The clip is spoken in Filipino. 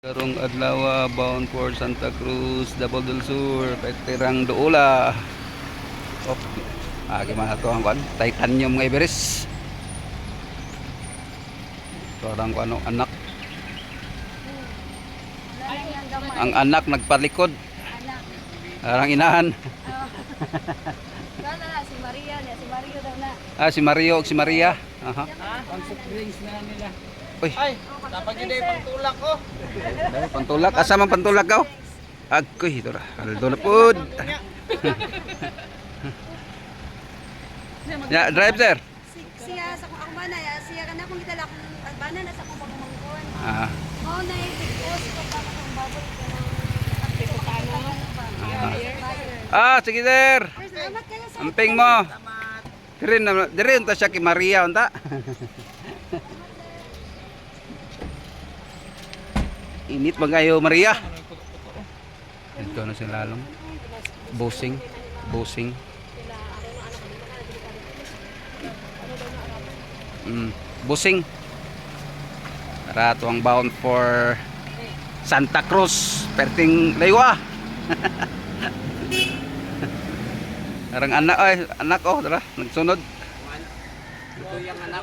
Karong adlaw bound for Santa Cruz, Davao del Sur, Petirang Duula. Oh, gimana to ang kan? Titanium nga Everest. Parang ano anak. Ang anak nagpalikod. Parang inahan. Si Maria, si Mario daw na. Si Mario ug si Maria. Aha. Pang soft drinks na nila. Uy, Ay, dapat yun ay pangtulak ko. pantulak. Asa man pantulak ka? Agoy, ito ra. Kaldo na pud. Ya, drive sir. Siya sa ako man ya, siya kana kung gitala kung bana na sa akong pagmangkon. Ah. Mao na i-post ko pa kung baboy ko ng Sige sir. Salamat kayo sa Amping mo. Dire unta siya kay Maria unta. Init ba kayo Maria? Ito na sila lalong. Busing. Busing. Para ito ang bound for Santa Cruz, perting Laywa. Arang anak tara, nagsunod. Ito yung anak.